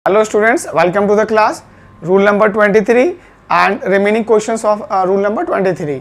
Hello students, welcome to the class. Rule number 23 and remaining questions of rule number 23.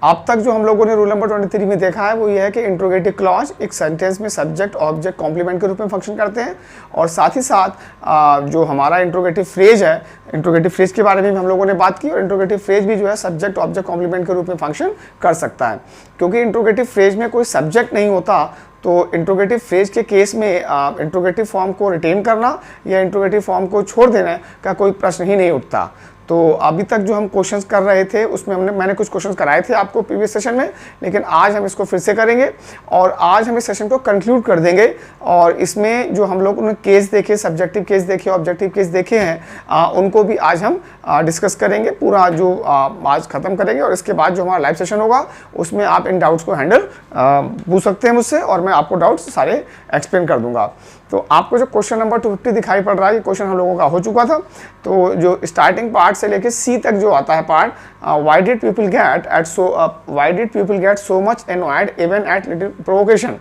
अब तक जो हम लोगों ने रूल नंबर 23 में देखा है वो ये है कि इंट्रोगेटिव क्लॉज एक सेंटेंस में सब्जेक्ट ऑब्जेक्ट कॉम्प्लीमेंट के रूप में फंक्शन करते हैं और साथ ही साथ जो हमारा इंट्रोगेटिव फ्रेज है, इंट्रोगेटिव फ्रेज के बारे में भी हम लोगों ने बात की और इंट्रोगेटिव फ्रेज भी जो है सब्जेक्ट ऑब्जेक्ट कॉम्प्लीमेंट के रूप में फंक्शन कर सकता है। क्योंकि इंट्रोगेटिव फ्रेज में कोई सब्जेक्ट नहीं होता तो इंट्रोगेटिव फ्रेज के केस में इंट्रोगेटिव फॉर्म को रिटेन करना या इंट्रोगेटिव फॉर्म को छोड़ देना का कोई प्रश्न ही नहीं उठता। तो अभी तक जो हम क्वेश्चंस कर रहे थे उसमें मैंने कुछ क्वेश्चंस कराए थे आपको प्रीवियस सेशन में, लेकिन आज हम इसको फिर से करेंगे और आज हम इस सेशन को कंक्लूड कर देंगे। और इसमें जो हम लोग उन्होंने केस देखे, सब्जेक्टिव केस देखे, ऑब्जेक्टिव केस देखे हैं उनको भी आज हम डिस्कस करेंगे, पूरा जो आज ख़त्म करेंगे। और इसके बाद जो हमारा लाइव सेशन होगा उसमें आप इन डाउट्स को हैंडल पूछ सकते हैं मुझसे और मैं आपको डाउट्स सारे एक्सप्लेन कर दूंगा। तो आपको जो क्वेश्चन नंबर 250 दिखाई पड़ रहा है ये क्वेश्चन हम लोगों का हो चुका था। तो जो स्टार्टिंग पार्ट से लेके सी तक जो आता है part, why did people get so much annoyed even at little provocation,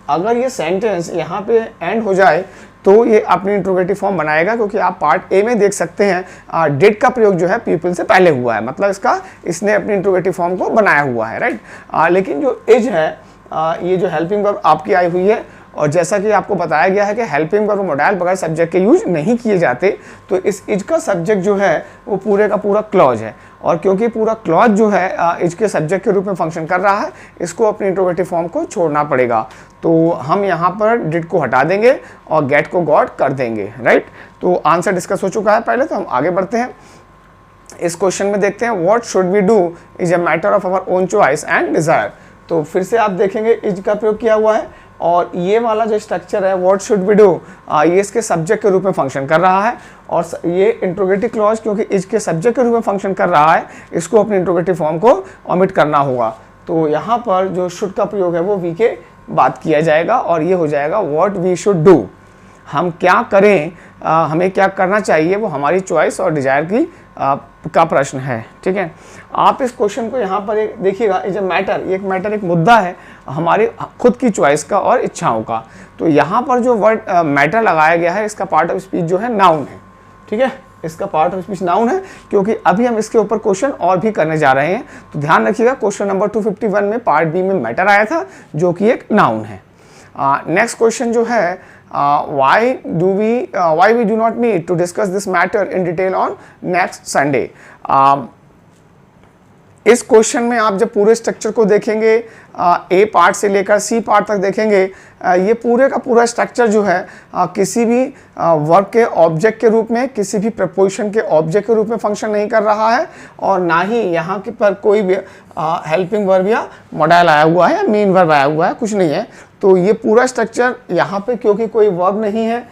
अगर ये सेंटेंस यहाँ पे एंड हो जाए तो ये अपनी इंट्रोगेटिव फॉर्म बनाएगा, क्योंकि आप पार्ट ए में देख सकते हैं डिड का प्रयोग जो है पीपल से पहले हुआ है, मतलब इसने अपनी इंट्रोगेटिव फॉर्म को बनाया हुआ है, राइट। लेकिन जो इज है ये जो हेल्पिंग वर्ब आपकी आई हुई है और जैसा कि आपको बताया गया है कि हेल्पिंग वर्ब मॉडल बगैर सब्जेक्ट के यूज नहीं किए जाते, तो इस इज का सब्जेक्ट जो है वो पूरे का पूरा क्लॉज है। और क्योंकि पूरा क्लॉज जो है इज के सब्जेक्ट के रूप में फंक्शन कर रहा है, इसको अपनी इंट्रोगेटिव फॉर्म को छोड़ना पड़ेगा। तो हम यहाँ पर डिड को हटा देंगे और गेट को गॉट कर देंगे, राइट। तो आंसर डिस्कस हो चुका है पहले, तो हम आगे बढ़ते हैं। इस क्वेश्चन में देखते हैं what should we do is a matter of our own choice and desire. तो फिर से आप देखेंगे इज का प्रयोग किया हुआ है और ये वाला जो स्ट्रक्चर है व्हाट शुड वी डू ये इसके सब्जेक्ट के रूप में फंक्शन कर रहा है और ये इंट्रोगेटिव क्लॉज क्योंकि इज के सब्जेक्ट के रूप में फंक्शन कर रहा है, इसको अपनी इंट्रोगेटिव फॉर्म को ओमिट करना होगा। तो यहाँ पर जो शुड का प्रयोग है वो वी के बात किया जाएगा और ये हो जाएगा व्हाट वी शुड डू, हम क्या करें, हमें क्या करना चाहिए, वो हमारी चॉइस और डिजायर की का प्रश्न है, ठीक है। आप इस क्वेश्चन को यहाँ पर एक देखिएगा, इज अ मैटर, एक मैटर एक मुद्दा है हमारी खुद की चॉइस का और इच्छाओं का। तो यहाँ पर जो वर्ड मैटर लगाया गया है इसका पार्ट ऑफ स्पीच जो है नाउन है, ठीक है, इसका पार्ट ऑफ स्पीच नाउन है, क्योंकि अभी हम इसके ऊपर क्वेश्चन और भी करने जा रहे हैं। तो ध्यान रखिएगा क्वेश्चन नंबर 251 में पार्ट बी में मैटर आया था जो कि एक नाउन है। नेक्स्ट क्वेश्चन जो है why we do not meet to discuss this matter in detail on next Sunday। इस क्वेश्चन में आप जब पूरे स्ट्रक्चर को देखेंगे ए पार्ट से लेकर सी पार्ट तक देखेंगे, ये पूरे का पूरा स्ट्रक्चर जो है किसी भी वर्ब के ऑब्जेक्ट के रूप में, किसी भी प्रपोजिशन के ऑब्जेक्ट के रूप में फंक्शन नहीं कर रहा है और ना ही यहाँ के पर कोई भी हेल्पिंग वर्ब या मॉडल आया हुआ है या मेन वर्ब आया हुआ है, कुछ नहीं है। तो ये पूरा स्ट्रक्चर यहाँ पे क्योंकि कोई वर्ब नहीं है,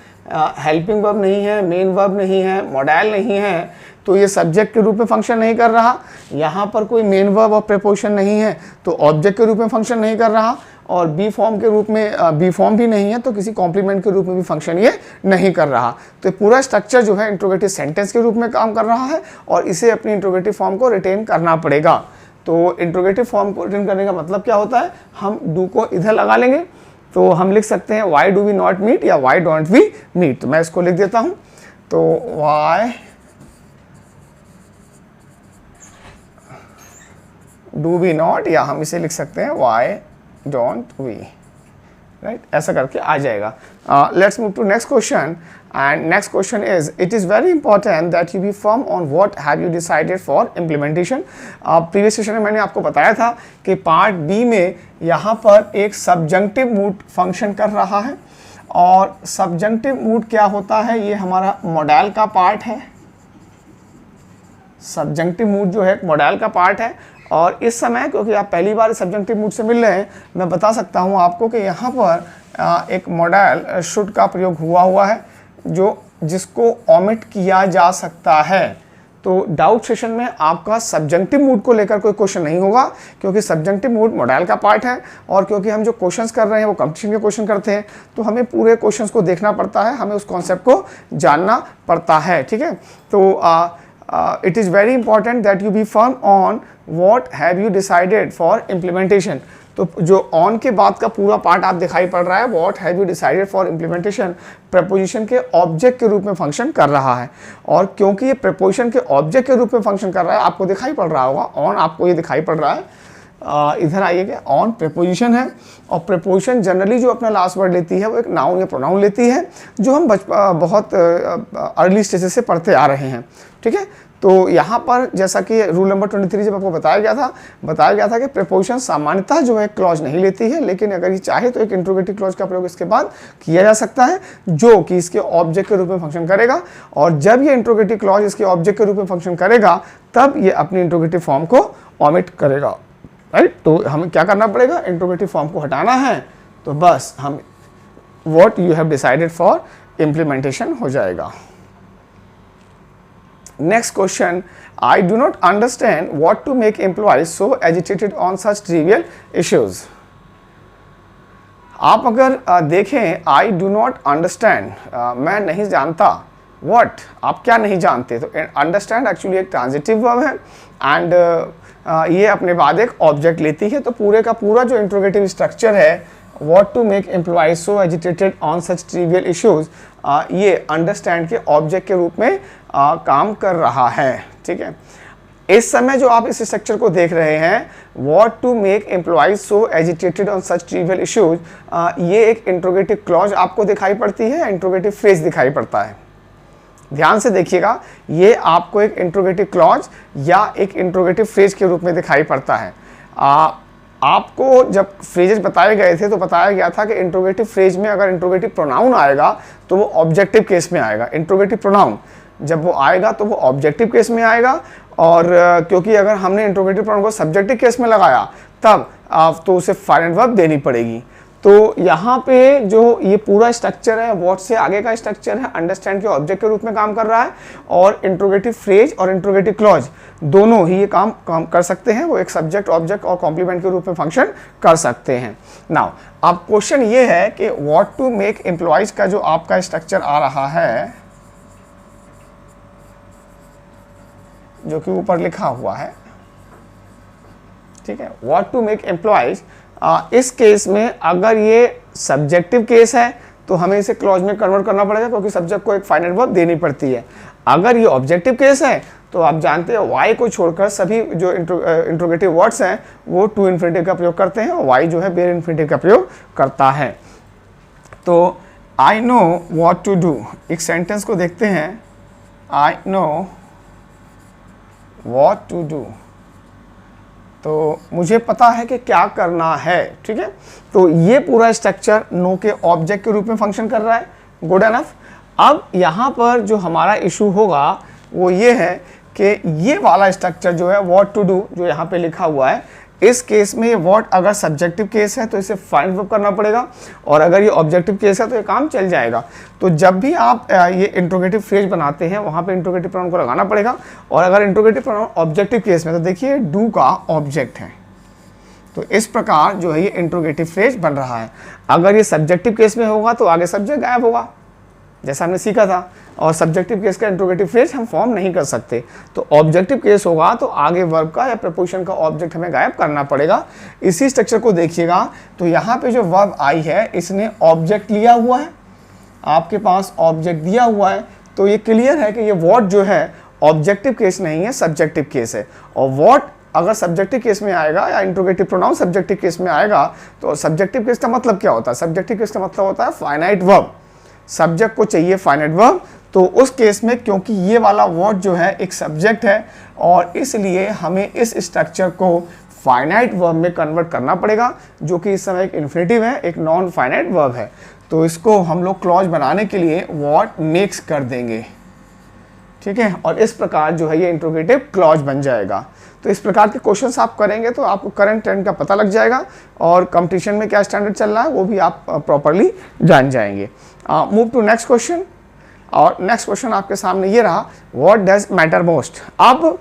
हेल्पिंग वर्ब नहीं है, मेन वर्ब नहीं है, मॉडल नहीं है, तो ये सब्जेक्ट के रूप में फंक्शन नहीं कर रहा। यहाँ पर कोई मेन वर्ब और प्रीपोजिशन नहीं है तो ऑब्जेक्ट के रूप में फंक्शन नहीं कर रहा और बी फॉर्म के रूप में बी फॉर्म भी नहीं है तो किसी कॉम्प्लीमेंट के रूप में भी फंक्शन ये नहीं कर रहा। तो पूरा स्ट्रक्चर जो है इंट्रोगेटिव सेंटेंस के रूप में काम कर रहा है और इसे अपनी इंट्रोगेटिव फॉर्म को रिटेन करना पड़ेगा। तो इंट्रोगेटिव फॉर्म को रिटेन करने का मतलब क्या होता है, हम डू को इधर लगा लेंगे तो हम लिख सकते हैं why do we not meet या वाई डोंट वी मीट। तो मैं इसको लिख देता हूं, तो वाई डू वी नॉट, या हम इसे लिख सकते हैं वाई डोंट वी, राइट, ऐसा करके आ जाएगा। Let's move to next question and next question is it is very important that you be firm on what have you decided for implementation. Previous session में मैंने आपको बताया था कि पार्ट बी में यहाँ पर एक सब्जंक्टिव मूड फंक्शन कर रहा है और सब्जंक्टिव मूड क्या होता है, ये हमारा मॉडल का पार्ट है। सब्जंक्टिव मूड जो है मॉडल का पार्ट है और इस समय क्योंकि आप पहली बार सब्जंक्टिव मूड से मिल रहे हैं, मैं बता सकता हूं आपको कि यहाँ पर एक मॉडल शुड का प्रयोग हुआ है जिसको ओमिट किया जा सकता है। तो डाउट सेशन में आपका सब्जंक्टिव मूड को लेकर कोई क्वेश्चन नहीं होगा क्योंकि सब्जंक्टिव मूड मॉडल का पार्ट है और क्योंकि हम जो क्वेश्चंस कर रहे हैं वो कंपटीशन के क्वेश्चन करते हैं तो हमें पूरे क्वेश्चंस को देखना पड़ता है, हमें उस कॉन्सेप्ट को जानना पड़ता है, ठीक है। तो it is very important that you be firm on what have you decided for implementation। तो जो ऑन के बाद का पूरा पार्ट आप दिखाई पड़ रहा है, what have you decided for implementation, preposition के ऑब्जेक्ट के रूप में फंक्शन कर रहा है। और क्योंकि ये प्रपोजिशन के ऑब्जेक्ट के रूप में फंक्शन कर रहा है, आपको दिखाई पड़ रहा होगा ऑन, आपको ये दिखाई पड़ रहा है। इधर आइएगा, ऑन प्रपोजिशन है, और प्रपोजिशन जनरली जो अपना लास्ट वर्ड लेती है वो एक नाउन या प्रोनाउन लेती है, जो हम बहुत अर्ली स्टेजेस से पढ़ते आ रहे हैं। ठीक है, तो यहाँ पर जैसा कि रूल नंबर 23 जब आपको बताया गया था कि प्रपोजिशन सामान्यतः जो है क्लॉज नहीं लेती है, लेकिन अगर ये चाहे तो एक इंट्रोगेटिव क्लॉज का प्रयोग इसके बाद किया जा सकता है, जो कि इसके ऑब्जेक्ट के रूप में फंक्शन करेगा। और जब ये इंट्रोगेटिव क्लॉज इसके ऑब्जेक्ट के रूप में फंक्शन करेगा, तब ये अपनी इंट्रोगेटिव फॉर्म को ओमिट करेगा। राइट, तो हमें क्या करना पड़ेगा, इंट्रोगेटिव फॉर्म को हटाना है, तो बस हम what you have decided for implementation हो जाएगा। Next question, I do not understand what to make employees so agitated on such trivial issues. आप अगर देखें, आई डू नॉट अंडरस्टैंड, मैं नहीं जानता, व्हाट आप क्या नहीं जानते, तो अंडरस्टैंड एक्चुअली एक ट्रांजिटिव वर्ब है, एंड ये अपने बाद एक ऑब्जेक्ट लेती है। तो पूरे का पूरा जो इंट्रोगेटिव स्ट्रक्चर है, what to make employees so agitated on such trivial issues, ये अंडरस्टैंड के ऑब्जेक्ट के रूप में काम कर रहा है। ठीक है, इस समय जो आप इस स्ट्रक्चर को देख रहे हैं, what to make employees so agitated on such trivial issues, ये एक इंट्रोगेटिव क्लॉज आपको दिखाई पड़ती है, इंट्रोगेटिव फ्रेज दिखाई पड़ता है। ध्यान से देखिएगा, ये आपको एक इंट्रोगेटिव क्लॉज या एक इंट्रोगेटिव फ्रेज के रूप में दिखाई पड़ता है। आपको जब फ्रेजेस बताए गए थे तो बताया गया था कि इंट्रोगेटिव फ्रेज में अगर इंट्रोगेटिव प्रोनाउन आएगा तो वो ऑब्जेक्टिव केस में आएगा। इंट्रोगेटिव प्रोनाउन जब वो आएगा तो वो ऑब्जेक्टिव केस में आएगा, और क्योंकि अगर हमने इंट्रोगेटिव प्रोनाउन को सब्जेक्टिव केस में लगाया तब तो उसे फाइनल वर्ब देनी पड़ेगी। तो यहाँ पे जो ये पूरा स्ट्रक्चर है, व्हाट से आगे का स्ट्रक्चर है, अंडरस्टैंड के ऑब्जेक्ट के रूप में काम कर रहा है, और इंट्रोगेटिव फ्रेज और इंट्रोगेटिव क्लॉज दोनों ही ये काम कर सकते हैं। वो एक सब्जेक्ट, ऑब्जेक्ट और कॉम्प्लीमेंट के रूप में फंक्शन कर सकते हैं। नाउ अब क्वेश्चन ये है कि व्हाट टू मेक एम्प्लॉयज का जो आपका स्ट्रक्चर आ रहा है, जो कि ऊपर लिखा हुआ है, ठीक है, व्हाट टू मेक एम्प्लॉयज, इस केस में अगर ये सब्जेक्टिव केस है तो हमें इसे क्लॉज में कन्वर्ट करना पड़ेगा, क्योंकि सब्जेक्ट को एक फाइनल वर्ब देनी पड़ती है। अगर ये ऑब्जेक्टिव केस है तो आप जानते हैं वाई को छोड़कर सभी जो इंट्रोगेटिव वर्ड्स हैं वो टू इन्फिनिटिव का प्रयोग करते हैं, वाई जो है बेयर इन्फिनिटिव का प्रयोग करता है। तो I know what to do, एक सेंटेंस को देखते हैं, I know what to do, तो मुझे पता है कि क्या करना है। ठीक है, तो ये पूरा स्ट्रक्चर नो के ऑब्जेक्ट के रूप में फंक्शन कर रहा है। Good enough. अब यहाँ पर जो हमारा इशू होगा वो ये है कि ये वाला स्ट्रक्चर जो है व्हाट टू डू, जो यहाँ पे लिखा हुआ है, इस केस में व्हाट अगर सब्जेक्टिव केस है तो इसे फाइनल वर्ब करना पड़ेगा, और अगर ये ऑब्जेक्टिव केस है तो ये काम चल जाएगा। तो जब भी आप ये इंट्रोगेटिव फ्रेज बनाते हैं वहाँ पे इंट्रोगेटिव प्रोनाउन को लगाना पड़ेगा, और अगर इंट्रोगेटिव प्रोनाउन ऑब्जेक्टिव केस में तो देखिए डू का ऑब्जेक्ट है, तो इस प्रकार जो है ये इंट्रोगेटिव फ्रेज बन रहा है। अगर ये सब्जेक्टिव केस में होगा तो आगे सब्जेक्ट गायब होगा, जैसा हमने सीखा था, और सब्जेक्टिव केस का इंट्रोगेटिव फ्रेज हम फॉर्म नहीं कर सकते। तो ऑब्जेक्टिव केस होगा तो आगे वर्ब का या प्रपोजिशन का ऑब्जेक्ट हमें गायब करना पड़ेगा। इसी स्ट्रक्चर को देखिएगा, तो यहाँ पे जो वर्ब आई है इसने ऑब्जेक्ट लिया हुआ है, आपके पास ऑब्जेक्ट दिया हुआ है, तो ये क्लियर है कि ये व्हाट जो है ऑब्जेक्टिव केस नहीं है, सब्जेक्टिव केस है। और व्हाट अगर सब्जेक्टिव केस में आएगा या इंट्रोगेटिव प्रोनाउन सब्जेक्टिव केस में आएगा, तो सब्जेक्टिव केस का मतलब क्या होता है? सब्जेक्टिव केस का मतलब होता है फाइनाइट वर्ब, सब्जेक्ट को चाहिए फाइनाइट वर्ब। तो उस केस में क्योंकि ये वाला वर्ड जो है एक सब्जेक्ट है, और इसलिए हमें इस स्ट्रक्चर को फाइनाइट वर्ब में कन्वर्ट करना पड़ेगा, जो कि इस समय एक इन्फिनिटिव है, एक नॉन फाइनाइट वर्ब है। तो इसको हम लोग क्लॉज बनाने के लिए व्हाट मेक्स कर देंगे, ठीक है, और इस प्रकार जो है ये इंट्रोगेटिव क्लॉज बन जाएगा। तो इस प्रकार के क्वेश्चंस आप करेंगे तो आपको करंट ट्रेंड का पता लग जाएगा, और कंपटीशन में क्या स्टैंडर्ड चल रहा है वो भी आप प्रॉपरली जान जाएंगे। मूव टू नेक्स्ट क्वेश्चन, और नेक्स्ट क्वेश्चन आपके सामने ये रहा, व्हाट डज मैटर मोस्ट। अब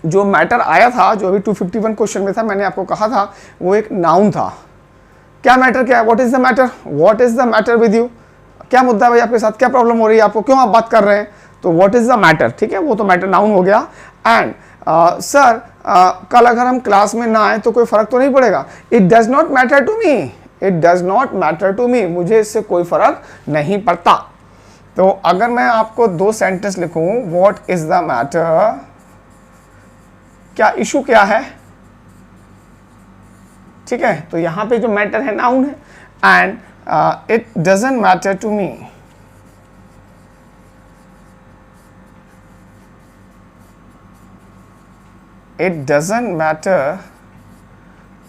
जो मैटर आया था, जो अभी 251 क्वेश्चन में था, मैंने आपको कहा था वो एक नाउन था। क्या मैटर क्या है? What is the matter, what is the matter with you, क्या मुद्दा है भाई आपके साथ, क्या प्रॉब्लम हो रही है आपको, क्यों आप बात कर रहे हैं? तो व्हाट इज द मैटर, ठीक है, वो तो मैटर नाउन हो गया। एंड सर कल अगर हम क्लास में ना आए तो कोई फर्क तो नहीं पड़ेगा। It does not matter to me, it does not matter to me, मुझे इससे कोई फर्क नहीं पड़ता। तो अगर मैं आपको 2 सेंटेंस लिखूं, व्हाट इज द मैटर, क्या इशू क्या है, ठीक है, तो यहां पे जो मैटर है नाउन है, and it doesn't matter to me, it doesn't matter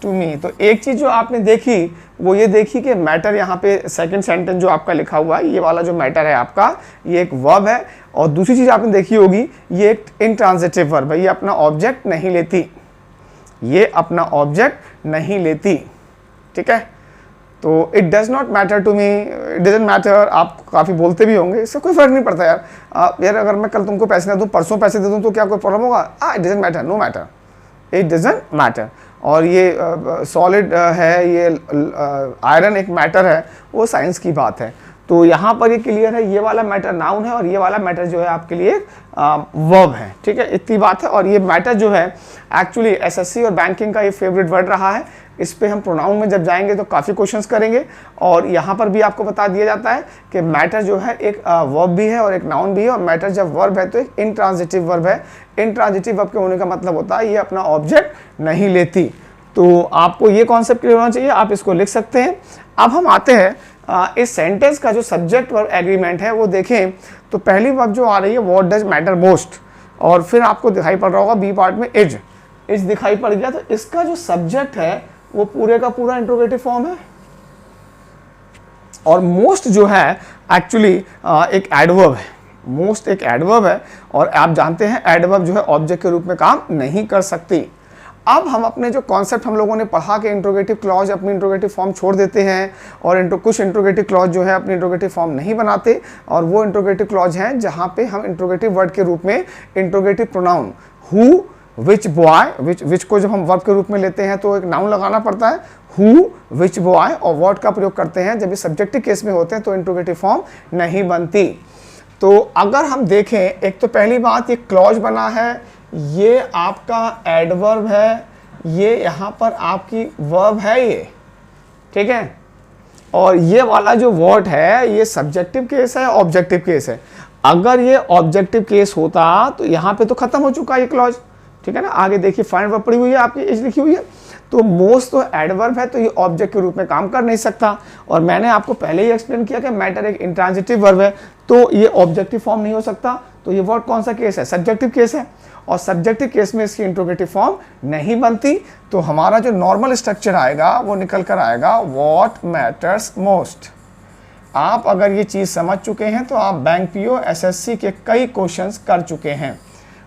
to me. तो एक चीज जो आपने देखी वो ये देखी कि मैटर यहाँ पे सेकंड सेंटेंस जो आपका लिखा हुआ है, ये वाला जो मैटर है आपका, ये एक वर्ब है। और दूसरी चीज आपने देखी होगी, ये एक इंट्रांजिटिव वर्ब है, ये अपना ऑब्जेक्ट नहीं लेती, ये अपना ऑब्जेक्ट नहीं लेती, ठीक है। तो it does not matter to me, it doesn't matter, आप काफ़ी बोलते भी होंगे, इससे कोई फर्क नहीं पड़ता यार। यार अगर मैं कल तुमको पैसे ना दूँ, परसों पैसे दे दूँ, तो क्या कोई प्रॉब्लम होगा? It doesn't matter, no matter, it doesn't matter. और ये सॉलिड है, ये आयरन एक मैटर है, वो साइंस की बात है। तो यहाँ पर ये क्लियर है, ये वाला मैटर नाउन है और ये वाला मैटर जो है आपके लिए वर्ब है, ठीक है, इतनी बात है। और ये मैटर जो है एक्चुअली एसएससी और बैंकिंग का ये फेवरेट वर्ड रहा है। इस पे हम प्रोनाउन में जब जाएंगे तो काफ़ी क्वेश्चंस करेंगे। और यहाँ पर भी आपको बता दिया जाता है कि मैटर जो है एक वर्ब भी है और एक नाउन भी है। और मैटर जब वर्ब है तो एक इंट्रांजिटिव वर्ब है। इंट्रांजिटिव वर्ब के होने का मतलब होता है ये अपना ऑब्जेक्ट नहीं लेती। तो आपको ये कॉन्सेप्ट क्लियर होना चाहिए, आप इसको लिख सकते हैं। अब हम आते हैं इस सेंटेंस का जो सब्जेक्ट वर्ब एग्रीमेंट है वो देखें। तो पहली वर्ब जो आ रही है व्हाट डज मैटर मोस्ट, और फिर आपको दिखाई पड़ रहा होगा बी पार्ट में इज दिखाई पड़ गया। तो इसका जो सब्जेक्ट है वो पूरे का पूरा इंट्रोगेटिव फॉर्म है। और मोस्ट जो है एक्चुअली एक एडवर्ब है, मोस्ट एक एडवर्ब है। और आप जानते हैं एडवर्ब जो है ऑब्जेक्ट के रूप में काम नहीं कर सकती। अब हम अपने जो कॉन्सेप्ट हम लोगों ने पढ़ा कि इंट्रोगेटिव क्लॉज अपनी इंट्रोगेटिव फॉर्म छोड़ देते हैं और कुछ इंट्रोगेटिव क्लॉज जो है अपनी इंट्रोगेटिव फॉर्म नहीं बनाते। और वो इंट्रोगेटिव क्लॉज हैं जहाँ पे हम इंट्रोगेटिव वर्ड के रूप में interrogative pronoun who, which boy, which को जब हम वर्ब के रूप में लेते हैं तो एक नाउन लगाना पड़ता है, हु, विच बॉय, और व्हाट का प्रयोग करते हैं जब ये सब्जेक्टिव केस में होते हैं तो इंट्रोगेटिव फॉर्म नहीं बनती। तो अगर हम देखें, एक तो पहली बात ये क्लॉज बना है, ये आपका एडवर्ब है, ये यहाँ पर आपकी वर्ब है ये, ठीक है। और ये वाला जो वर्ड है ये सब्जेक्टिव केस है, ऑब्जेक्टिव केस है। अगर ये ऑब्जेक्टिव केस होता तो यहाँ पे तो खत्म हो चुका ये क्लॉज, ठीक है ना। आगे देखिए फाइंड वर्ब पड़ी हुई है आपकी, एज लिखी हुई है। तो मोस्ट तो एडवर्ब है तो ये ऑब्जेक्ट के रूप में काम कर नहीं सकता। और मैंने आपको पहले ही एक्सप्लेन किया कि मैटर एक इंट्रांजिटिव वर्ब है तो ये ऑब्जेक्टिव फॉर्म नहीं हो सकता। तो ये वर्ड कौन सा केस है? सब्जेक्टिव केस है। और सब्जेक्टिव केस में इसकी इंट्रोगेटिव फॉर्म नहीं बनती। तो हमारा जो नॉर्मल स्ट्रक्चर आएगा वो निकल कर आएगा व्हाट मैटर्स मोस्ट। आप अगर ये चीज़ समझ चुके हैं तो आप बैंक पीओ एसएससी के कई क्वेश्चंस कर चुके हैं।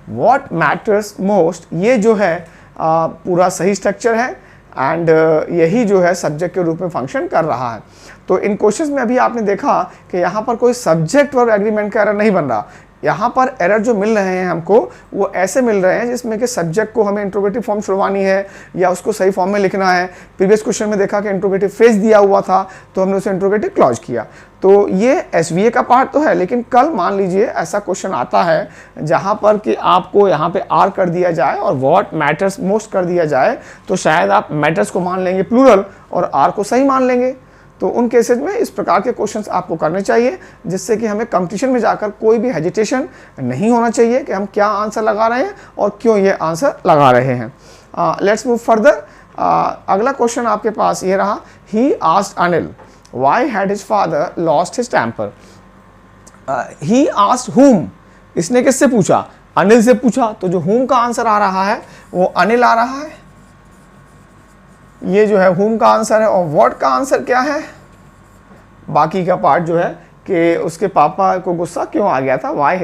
व्हाट मैटर्स मोस्ट ये जो है पूरा सही स्ट्रक्चर है एंड यही जो है सब्जेक्ट के रूप में फंक्शन कर रहा है। तो इन क्वेश्चंस में अभी आपने देखा कि यहाँ पर कोई सब्जेक्ट वर्ब एग्रीमेंट का एरर नहीं बन रहा। यहाँ पर एरर जो मिल रहे हैं हमको वो ऐसे मिल रहे हैं जिसमें कि सब्जेक्ट को हमें इंट्रोगेटिव फॉर्म छुड़वानी है या उसको सही फॉर्म में लिखना है। प्रीवियस क्वेश्चन में देखा कि इंट्रोगेटिव फ्रेज दिया हुआ था तो हमने उसे इंट्रोगेटिव क्लॉज किया। तो ये एसवीए का पार्ट तो है, लेकिन कल मान लीजिए ऐसा क्वेश्चन आता है जहाँ पर कि आपको यहाँ पे आर कर दिया जाए और व्हाट मैटर्स मोस्ट कर दिया जाए, तो शायद आप मैटर्स को मान लेंगे प्लूरल और आर को सही मान लेंगे। तो उन केसेस में इस प्रकार के क्वेश्चंस आपको करने चाहिए जिससे कि हमें कंपटीशन में जाकर कोई भी हेजिटेशन नहीं होना चाहिए कि हम क्या आंसर लगा रहे हैं और क्यों ये आंसर लगा रहे हैं। Let's move further. अगला क्वेश्चन आपके पास ये रहा, he asked Anil why had his father lost his temper. He asked whom, इसने किससे पूछा? अनिल से पूछा। तो जो whom का आंसर आ रहा है वो अनिल आ रहा है, ये जो है whom का आंसर है। और what का आंसर क्या है? बाकी का पार्ट जो है कि उसके पापा को गुस्सा क्यों आ गया था, why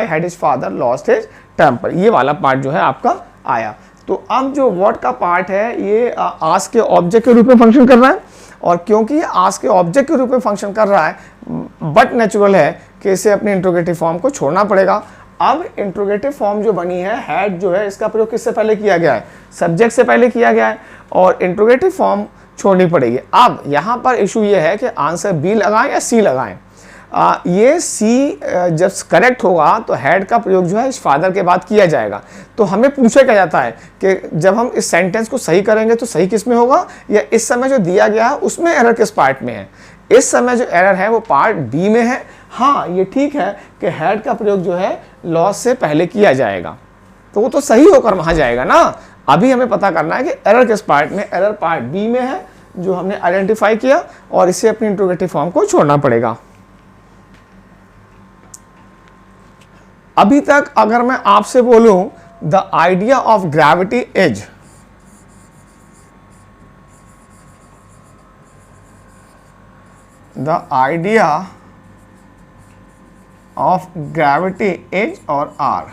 had his father lost his temper, ये वाला पार्ट जो है आपका आया। तो अब जो what का पार्ट है ये आस्क के ऑब्जेक्ट के रूप में फंक्शन कर रहा है। और क्योंकि ये आस्क के ऑब्जेक्ट के रूप में फंक्शन कर रहा है, बट नेचुरल है कि इसे अपनी इंट्रोगेटिव फॉर्म को छोड़ना पड़ेगा। अब इंट्रोगेटिव फॉर्म जो बनी है, हैड जो है इसका प्रयोग किससे पहले किया गया है? सब्जेक्ट से पहले किया गया है और इंट्रोगेटिव फॉर्म छोड़नी पड़ेगी। अब यहाँ पर इशू ये है कि आंसर बी लगाएं या सी लगाएं। ये सी जब करेक्ट होगा तो हैड का प्रयोग जो है इस फादर के बाद किया जाएगा। तो हमें पूछा क्या जाता है कि जब हम इस सेंटेंस को सही करेंगे तो सही किस में होगा, या इस समय जो दिया गया है उसमें एरर किस पार्ट में है। इस समय जो एरर है वो पार्ट बी में है। हाँ, ये ठीक है कि हैड का प्रयोग जो है लॉस से पहले किया जाएगा, तो वो तो सही होकर वहां जाएगा ना। अभी हमें पता करना है कि एरर किस पार्ट में, एरर पार्ट बी में है जो हमने आइडेंटिफाई किया, और इसे अपनी इंट्रोगेटिव फॉर्म को छोड़ना पड़ेगा। अभी तक अगर मैं आपसे बोलूं the idea of gravity is, the idea of gravity is और आर,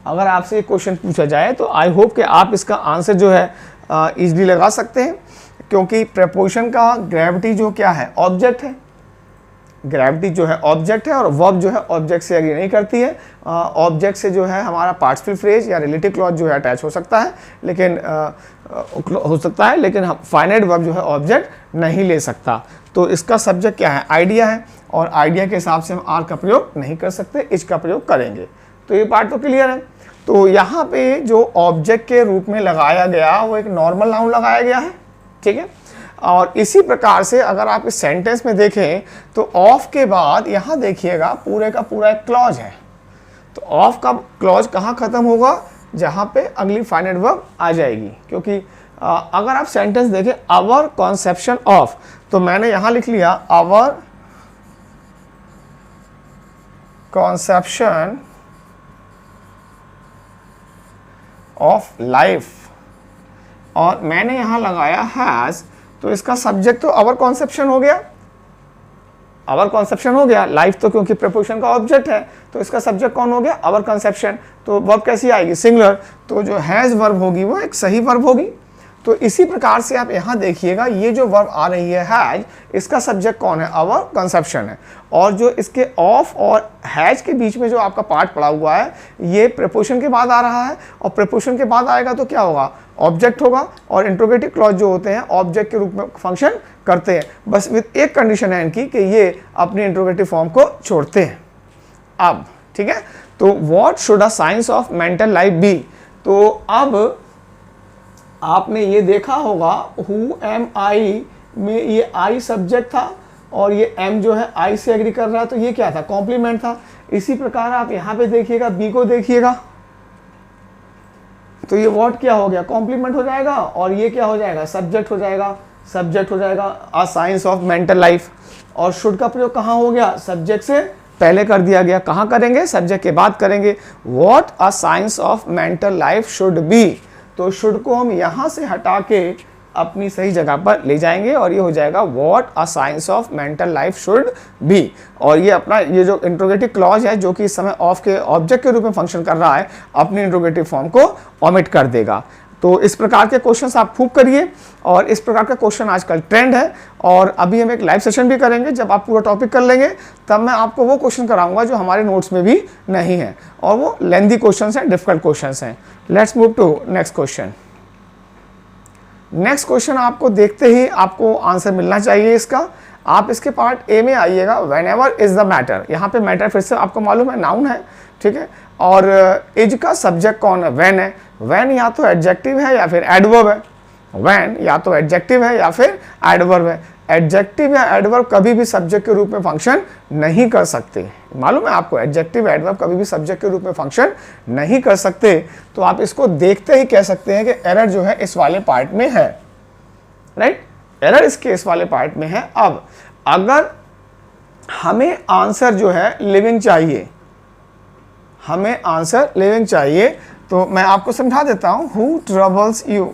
अगर आपसे एक क्वेश्चन पूछा जाए तो आई होप कि आप इसका आंसर जो है इजीली लगा सकते हैं, क्योंकि प्रपोजिशन का ग्रेविटी जो क्या है, ऑब्जेक्ट है। ग्रेविटी जो है ऑब्जेक्ट है और वर्ब जो है ऑब्जेक्ट से एग्री नहीं करती है। ऑब्जेक्ट से जो है हमारा पार्टिसिपल फ्रेज या रिलेटिव क्लॉज जो है अटैच हो सकता है, लेकिन फाइनाइट वर्ब जो है ऑब्जेक्ट नहीं ले सकता। तो इसका सब्जेक्ट क्या है, आइडिया है, और आइडिया के हिसाब से हम आर का प्रयोग नहीं कर सकते, इज का प्रयोग करेंगे। तो ये पार्ट तो क्लियर है। तो यहाँ पे जो ऑब्जेक्ट के रूप में लगाया गया वो एक नॉर्मल नाउन लगाया गया है, ठीक है। और इसी प्रकार से अगर आप इस सेंटेंस में देखें तो ऑफ के बाद यहाँ देखिएगा पूरे का पूरा एक क्लॉज है। तो ऑफ का क्लॉज कहाँ खत्म होगा, जहाँ पे अगली फाइनाइट वर्ब आ जाएगी। क्योंकि अगर आप सेंटेंस देखें आवर कॉन्सेप्शन ऑफ, तो मैंने यहाँ लिख लिया आवर कॉन्सेप्शन ऑफ लाइफ, और मैंने यहां लगाया हैज, तो इसका सब्जेक्ट तो आवर कॉन्सेप्शन हो गया, आवर कॉन्सेप्शन हो गया। लाइफ तो क्योंकि प्रपोजिशन का ऑब्जेक्ट है तो इसका सब्जेक्ट कौन हो गया, आवर कॉन्सेप्शन। तो वर्ब कैसी आएगी, सिंगुलर, तो जो हैज वर्ब होगी वो एक सही वर्ब होगी। तो इसी प्रकार से आप यहाँ देखिएगा ये जो वर्ब आ रही है हैज, इसका सब्जेक्ट कौन है, आवर कंसेप्शन है। और जो इसके ऑफ और हैज के बीच में जो आपका पार्ट पड़ा हुआ है ये प्रीपोजिशन के बाद आ रहा है, और प्रीपोजिशन के बाद आएगा तो क्या होगा, ऑब्जेक्ट होगा। और इंट्रोगेटिव क्लॉज जो होते हैं ऑब्जेक्ट के रूप में फंक्शन करते हैं, बस विद एक कंडीशन है इनकी कि ये अपनी इंट्रोगेटिव फॉर्म को छोड़ते हैं। अब ठीक है, तो what should a science of mental life be. तो अब आपने ये देखा होगा हु एम आई में ये आई सब्जेक्ट था और ये एम जो है आई से एग्री कर रहा है, तो ये क्या था, कॉम्प्लीमेंट था। इसी प्रकार आप यहाँ पे देखिएगा बी को देखिएगा, तो ये व्हाट क्या हो गया, कॉम्प्लीमेंट हो जाएगा, और ये क्या हो जाएगा, सब्जेक्ट हो जाएगा, सब्जेक्ट हो जाएगा अ साइंस ऑफ मेंटल लाइफ। और शुड का प्रयोग कहाँ हो गया, सब्जेक्ट से पहले कर दिया गया, कहाँ करेंगे, सब्जेक्ट के बाद करेंगे। What a science of mental life should be, तो शुड को हम यहाँ से हटा के अपनी सही जगह पर ले जाएंगे और ये हो जाएगा what a science of mental life should be. और ये अपना ये जो इंट्रोगेटिव क्लॉज है जो कि इस समय ऑफ के ऑब्जेक्ट के रूप में फंक्शन कर रहा है, अपनी इंट्रोगेटिव फॉर्म को ओमिट कर देगा। तो इस प्रकार के क्वेश्चंस आप खूब करिए, और इस प्रकार का क्वेश्चन आजकल ट्रेंड है। और अभी हम एक लाइव सेशन भी करेंगे, जब आप पूरा टॉपिक कर लेंगे तब मैं आपको वो क्वेश्चन कराऊंगा जो हमारे नोट्स में भी नहीं है, और वो लेंथी क्वेश्चंस हैं, डिफिकल्ट क्वेश्चंस हैं। Let's move to next question. Next question आपको देखते ही आपको आंसर मिलना चाहिए इसका। आप इसके पार्ट ए में आइएगा, when ever is the matter. यहाँ पे मैटर फिर से आपको मालूम है नाउन है, ठीक है। और इज का सब्जेक्ट कौन है, वेन है। वेन या तो एडजेक्टिव है या फिर एडवर्ब है। वेन या तो एडजेक्टिव है या फिर एडवर्ब है। एडजेक्टिव या एडवर्ब कभी भी सब्जेक्ट के रूप में फंक्शन नहीं कर सकते, मालूम है आपको, एडजेक्टिव एडवर्ब कभी भी सब्जेक्ट के रूप में फंक्शन नहीं कर सकते। तो आप इसको देखते ही कह सकते हैं कि एरर जो है इस वाले पार्ट में है, राइट, एरर इसके इस वाले पार्ट में है। अब अगर हमें आंसर जो है लिविंग चाहिए, हमें आंसर लिविंग चाहिए, तो मैं आपको समझा देता हूं, हु ट्रबल्स यू।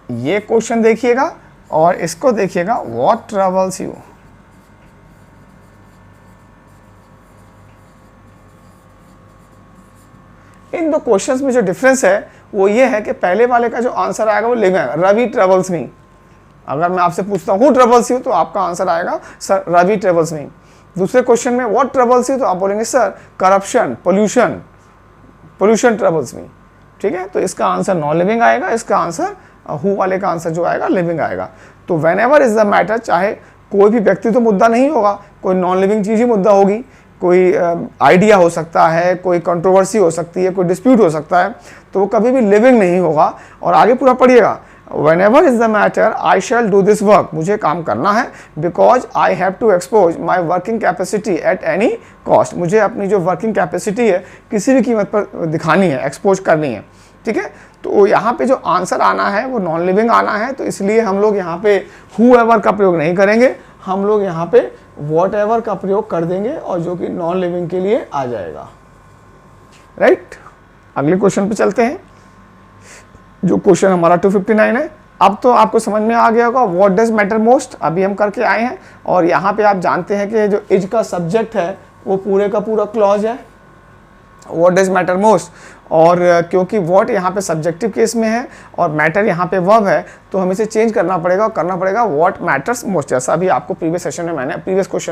ये क्वेश्चन देखिएगा और इसको देखिएगा, व्हाट ट्रबल्स यू। इन दो क्वेश्चंस में जो डिफरेंस है वो ये है कि पहले वाले का जो आंसर आएगा वो लिविंग है, रवि ट्रबल्स मी। अगर मैं आपसे पूछता हूँ हु ट्रबल्स यू, तो आपका आंसर आएगा सर रवि ट्रबल्स मी। दूसरे क्वेश्चन में व्हाट ट्रबल्स यू, तो आप बोलेंगे सर करप्शन, पोल्यूशन ट्रबल्स मी, ठीक है। तो इसका आंसर नॉन लिविंग आएगा, इसका आंसर हु वाले का आंसर जो आएगा लिविंग आएगा। तो when ever is the matter, चाहे कोई भी व्यक्ति तो मुद्दा नहीं होगा, कोई नॉन लिविंग चीज़ ही मुद्दा होगी, कोई आइडिया हो सकता है, कोई कंट्रोवर्सी हो सकती है, कोई डिस्प्यूट हो सकता है, तो वो कभी भी लिविंग नहीं होगा। और आगे पूरा पढ़िएगा, whenever is the matter I shall do this work, मुझे काम करना है, because I have to expose my working capacity at any cost, मुझे अपनी जो वर्किंग कैपेसिटी है किसी भी कीमत पर दिखानी है, एक्सपोज करनी है, ठीक है। तो यहाँ पे जो आंसर आना है वो नॉन लिविंग आना है, तो इसलिए हम लोग यहाँ पे whoever का प्रयोग नहीं करेंगे, हम लोग यहाँ पे whatever का प्रयोग कर देंगे और जो कि नॉन लिविंग के लिए आ जाएगा, राइट। अगले क्वेश्चन पे चलते हैं, जो क्वेश्चन हमारा 259 है। अब तो आपको समझ में आ गया होगा व्हाट डज मैटर मोस्ट, अभी हम करके आए हैं। और यहाँ पे आप जानते हैं कि जो इज का सब्जेक्ट है वो पूरे का पूरा क्लॉज है, व्हाट डज मैटर मोस्ट। और क्योंकि व्हाट यहाँ पे सब्जेक्टिव केस में है और मैटर यहाँ पे वर्ब है, तो हमें इसे चेंज करना पड़ेगा और करना पड़ेगा व्हाट मैटर्स मोस्ट, जैसा अभी आपको प्रीवियस क्वेश्चन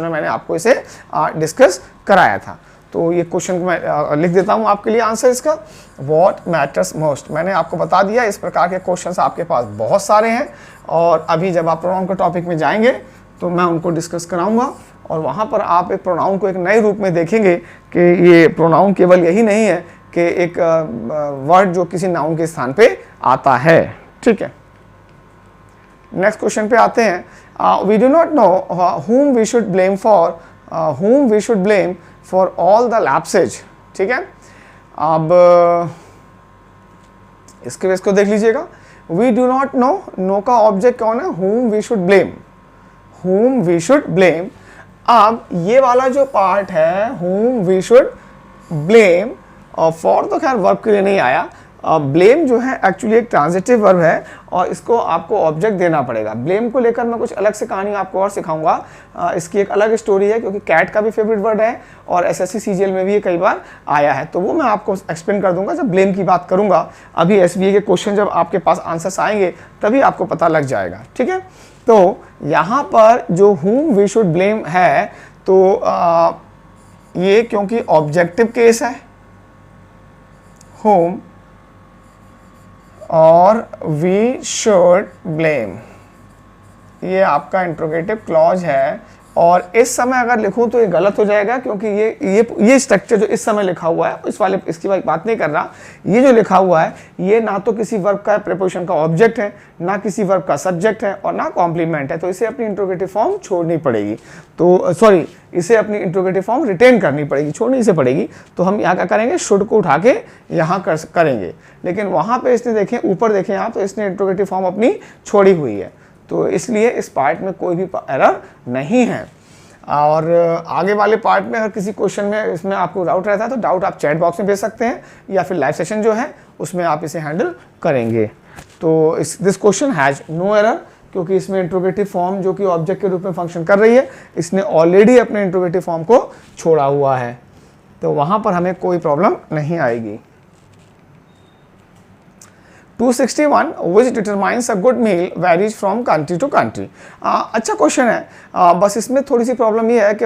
में मैंने आपको इसे डिस्कस कराया था। तो ये क्वेश्चन को मैं लिख देता हूँ आपके लिए आंसर इसका, व्हाट मैटर्स मोस्ट। मैंने आपको बता दिया इस प्रकार के क्वेश्चंस आपके पास बहुत सारे हैं, और अभी जब आप प्रोनाउन के टॉपिक में जाएंगे तो मैं उनको डिस्कस कराऊंगा, और वहाँ पर आप एक प्रोनाउन को एक नए रूप में देखेंगे कि ये प्रोनाउन केवल यही नहीं है कि एक वर्ड जो किसी नाउन के स्थान पे आता है, ठीक है। नेक्स्ट क्वेश्चन पे आते हैं, we do not know whom we should blame for all the lapses, ठीक है। अब इसको देख लीजिएगा, we do not know, know का ऑब्जेक्ट कौन है, whom we should blame। अब ये वाला जो पार्ट है whom we should blame, और फॉर तो खैर वर्ब के लिए नहीं आया, ब्लेम जो है एक्चुअली एक ट्रांजिटिव वर्ब है और इसको आपको ऑब्जेक्ट देना पड़ेगा। ब्लेम को लेकर मैं कुछ अलग से कहानी आपको और सिखाऊंगा, इसकी एक अलग स्टोरी है, क्योंकि कैट का भी फेवरेट वर्ड है और एसएससी सीजीएल में भी ये कई बार आया है, तो वो मैं आपको एक्सप्लेन कर दूंगा जब ब्लेम की बात करूंगा। अभी एसबीए के क्वेश्चन जब आपके पास आंसर्स आएंगे तभी आपको पता लग जाएगा, ठीक है। तो यहाँ पर जो whom we should blame है, तो ये क्योंकि ऑब्जेक्टिव केस है whom और we should blame, ये आपका इंट्रोगेटिव क्लॉज है। और इस समय अगर लिखूं तो ये गलत हो जाएगा, क्योंकि ये स्ट्रक्चर जो इस समय लिखा हुआ है इसकी बात नहीं कर रहा। ये जो लिखा हुआ है ये ना तो किसी वर्ब का प्रीपोजिशन का ऑब्जेक्ट है, ना किसी वर्ब का सब्जेक्ट है, और ना कॉम्प्लीमेंट है, तो इसे अपनी इंट्रोगेटिव फॉर्म छोड़नी पड़ेगी। तो सॉरी, इसे अपनी इंट्रोगेटिव फॉर्म रिटेन करनी पड़ेगी, छोड़नी इसे पड़ेगी। तो हम यहाँ क्या करेंगे, शुड को उठा के यहाँ करेंगे, लेकिन वहाँ पे इसने देखें, ऊपर देखें आप, तो इसने इंट्रोगेटिव फॉर्म अपनी छोड़ी हुई है, तो इसलिए इस पार्ट में कोई भी एरर नहीं है। और आगे वाले पार्ट में अगर किसी क्वेश्चन में इसमें आपको डाउट रहता है तो डाउट आप चैट बॉक्स में भेज सकते हैं, या फिर लाइव सेशन जो है उसमें आप इसे हैंडल करेंगे। तो this question has no error, क्योंकि इसमें इंट्रोगेटिव फॉर्म जो कि ऑब्जेक्ट के रूप में फंक्शन कर रही है, इसने ऑलरेडी अपने इंट्रोगेटिव फॉर्म को छोड़ा हुआ है, तो वहाँ पर हमें कोई प्रॉब्लम नहीं आएगी। 261 which determines a good meal varies from country to country। अच्छा क्वेश्चन है, बस इसमें थोड़ी सी प्रॉब्लम ये है कि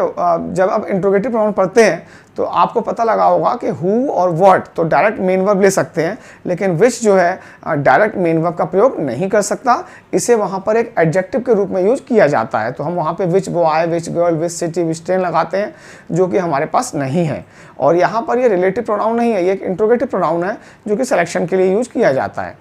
जब आप इंट्रोगेटिव प्रोनाउन पढ़ते हैं तो आपको पता लगा होगा कि हु और व्हाट तो डायरेक्ट मेन वर्ब ले सकते हैं, लेकिन विच जो है डायरेक्ट मेन वर्ब का प्रयोग नहीं कर सकता, इसे वहाँ पर एक एडजेक्टिव के रूप में यूज किया जाता है। तो हम वहाँ पे which boy, which girl, which city, which train लगाते हैं, जो कि हमारे पास नहीं है। और यहाँ पर ये रिलेटिव प्रोनाउन नहीं है, ये एक इंट्रोगेटिव प्रोनाउन है जो कि सिलेक्शन के लिए यूज किया जाता है।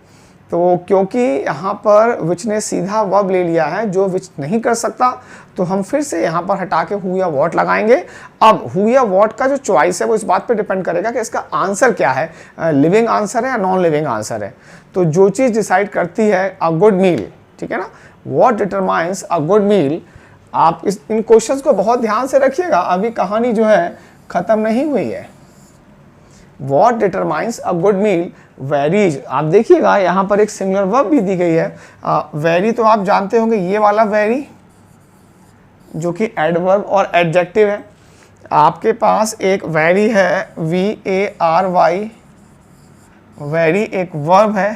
तो क्योंकि यहाँ पर विच ने सीधा वर्ब ले लिया है जो विच नहीं कर सकता, तो हम फिर से यहाँ पर हटा के हु या वॉट लगाएंगे। अब हु या वॉट का जो चॉइस है वो इस बात पे डिपेंड करेगा कि इसका आंसर क्या है, लिविंग आंसर है या नॉन लिविंग आंसर है। तो जो चीज़ डिसाइड करती है अ गुड मील, ठीक है ना, what determines a good meal. आप इन क्वेश्चंस को बहुत ध्यान से रखिएगा, अभी कहानी जो है ख़त्म नहीं हुई है। What determines a good meal varies, आप देखिएगा यहाँ पर एक सिंगुलर वर्ब भी दी गई है। वेरी तो आप जानते होंगे, ये वाला वेरी जो कि एडवर्ब और एडजेक्टिव है। आपके पास एक वेरी है, VARY, वेरी एक वर्ब है।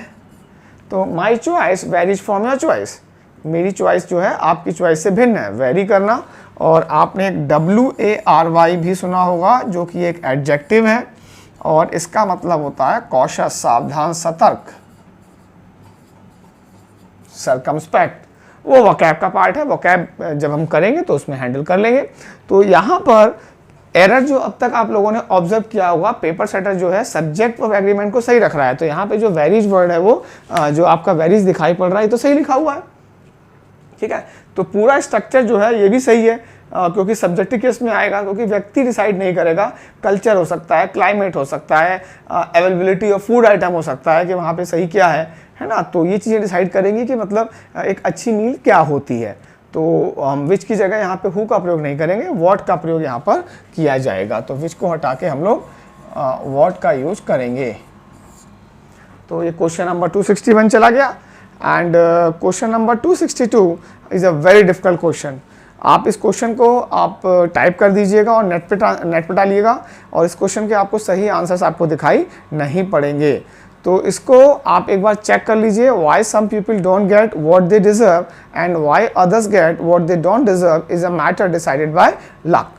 तो my choice varies from your choice, मेरी चॉइस जो है आपकी चॉइस से भिन्न है, वेरी करना। और आपने एक WARY भी सुना होगा जो कि एक एडजेक्टिव है, और इसका मतलब होता है कॉशस, सावधान, सतर्क। सर्कमस्पेक्ट, वो वोकैब का पार्ट है। वोकैब जब हम करेंगे तो उसमें हैंडल कर लेंगे। तो यहाँ पर एरर जो अब तक आप लोगों ने ऑब्जर्व किया होगा, पेपर सेटर जो है सब्जेक्ट ऑफ एग्रीमेंट को सही रख रहा है। तो यहाँ पे जो वेरीज वर्ड है वो जो आपका वेरीज दिखाई पड़ रहा है तो सही लिखा हुआ है, ठीक है। तो पूरा स्ट्रक्चर जो है ये भी सही है, क्योंकि सब्जेक्टिव केस में आएगा, क्योंकि व्यक्ति डिसाइड नहीं करेगा। कल्चर हो सकता है, क्लाइमेट हो सकता है, अवेलेबिलिटी ऑफ फूड आइटम हो सकता है कि वहाँ पे सही क्या है ना। तो ये चीज़ें डिसाइड करेंगी कि मतलब एक अच्छी मील क्या होती है। तो हम विच की जगह यहाँ पे हु का प्रयोग नहीं करेंगे, व्हाट का प्रयोग यहाँ पर किया जाएगा। तो विच को हटा के हम लोग व्हाट का यूज करेंगे। तो ये क्वेश्चन नंबर 261 चला गया। And question number 262 is a very difficult question. आप इस क्वेश्चन को आप टाइप कर दीजिएगा और नेट पे डालिएगा, और इस क्वेश्चन के आपको सही आंसर्स आपको दिखाई नहीं पड़ेंगे। तो इसको आप एक बार चेक कर लीजिए। Why some people don't get what they deserve and why others get what they don't deserve is a matter decided by luck.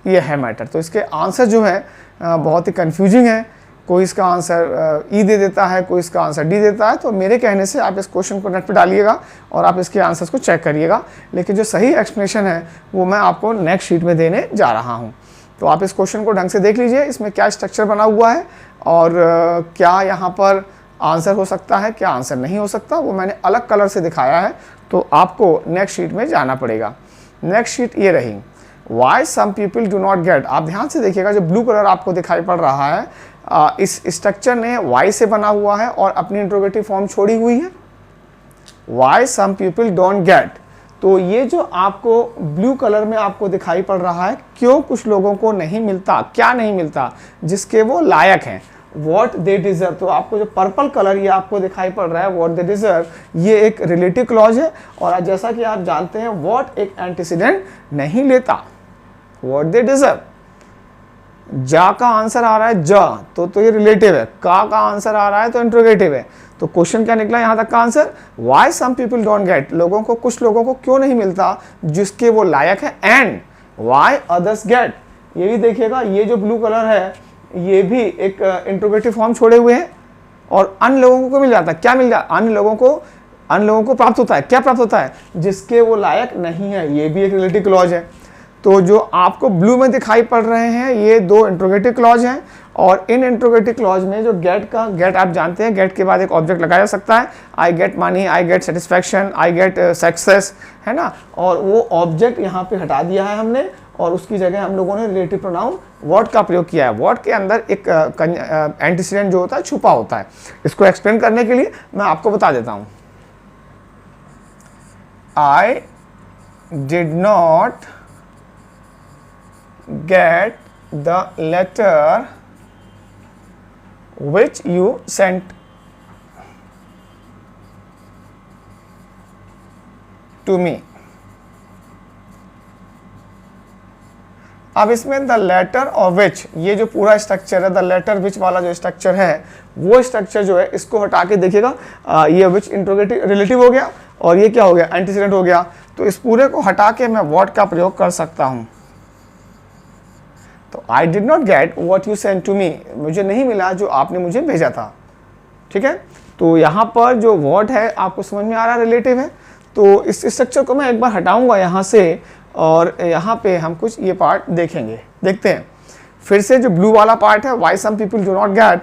ये है मैटर। तो इसके आंसर जो है बहुत ही कन्फ्यूजिंग है। कोई इसका आंसर ई दे देता है, कोई इसका आंसर डी देता है। तो मेरे कहने से आप इस क्वेश्चन को नेट पे डालिएगा और आप इसके आंसर्स को चेक करिएगा। लेकिन जो सही एक्सप्लेनेशन है वो मैं आपको नेक्स्ट शीट में देने जा रहा हूँ। तो आप इस क्वेश्चन को ढंग से देख लीजिए, इसमें क्या स्ट्रक्चर बना हुआ है और क्या यहाँ पर आंसर हो सकता है, क्या आंसर नहीं हो सकता, वो मैंने अलग कलर से दिखाया है। तो आपको नेक्स्ट शीट में जाना पड़ेगा। नेक्स्ट शीट ये रही, why some people do not get. आप ध्यान से देखिएगा, जो ब्लू कलर आपको दिखाई पड़ रहा है इस स्ट्रक्चर ने वाई से बना हुआ है और अपनी इंट्रोगेटिव फॉर्म छोड़ी हुई है। Why some people don't get, तो ये जो आपको ब्लू कलर में आपको दिखाई पड़ रहा है, क्यों कुछ लोगों को नहीं मिलता, क्या नहीं मिलता जिसके वो लायक हैं, वॉट दे डिजर्व। तो आपको जो पर्पल कलर ये आपको दिखाई पड़ रहा है वॉट दे डिजर्व, ये एक रिलेटिव क्लॉज है। और जैसा कि आप जानते हैं वॉट एक एंटीसीडेंट नहीं लेता, वॉट दे डिजर्व। जा का आंसर आ रहा है जा, तो ये रिलेटिव है। का आंसर आ रहा है तो इंट्रोगेटिव है। तो क्वेश्चन क्या निकला यहाँ तक का answer, why some people don't get, लोगों को, कुछ लोगों को क्यों नहीं मिलता जिसके वो लायक है, एंड वाई अदर्स गेट। ये भी देखिएगा, ये जो ब्लू कलर है ये भी एक इंट्रोगेटिव फॉर्म छोड़े हुए हैं और अन्य लोगों को मिल जाता है। क्या मिल जाता है, अन्य लोगों को प्राप्त होता है। क्या प्राप्त होता है, जिसके वो लायक नहीं है। ये भी एक रिलेटिव क्लॉज है। तो जो आपको ब्लू में दिखाई पड़ रहे हैं ये दो इंट्रोगेटिव क्लॉज हैं, और इन इंट्रोगेटिव क्लॉज में जो गेट आप जानते हैं, गेट के बाद एक ऑब्जेक्ट लगाया जा सकता है। I get money, I get satisfaction, I get success, है ना। और वो ऑब्जेक्ट यहाँ पे हटा दिया है हमने और उसकी जगह हम लोगों ने रिलेटिव प्रोनाउन व्हाट का प्रयोग किया है। व्हाट के अंदर एक एंटीसीडेंट जो होता है छुपा होता है। इसको एक्सप्लेन करने के लिए मैं आपको बता देता हूँ। आई did not get the letter which you sent to me। अब इसमें द लेटर और विच, ये जो पूरा स्ट्रक्चर है, द लेटर विच वाला जो स्ट्रक्चर है, वो स्ट्रक्चर जो है इसको हटा के देखिएगा, ये विच इंट्रोगेटिव रिलेटिव हो गया और ये क्या हो गया, एंटीसीडेंट हो गया। तो इस पूरे को हटा के मैं व्हाट का प्रयोग कर सकता हूं। तो I did not get what you send to me, मुझे नहीं मिला जो आपने मुझे भेजा था, ठीक है। तो यहाँ पर जो वॉट है आपको समझ में आ रहा है, रिलेटिव है। तो इस स्ट्रक्चर को मैं एक बार हटाऊंगा यहाँ से और यहाँ पे हम कुछ ये पार्ट देखेंगे। देखते हैं फिर से, जो ब्लू वाला पार्ट है, why some people do not get,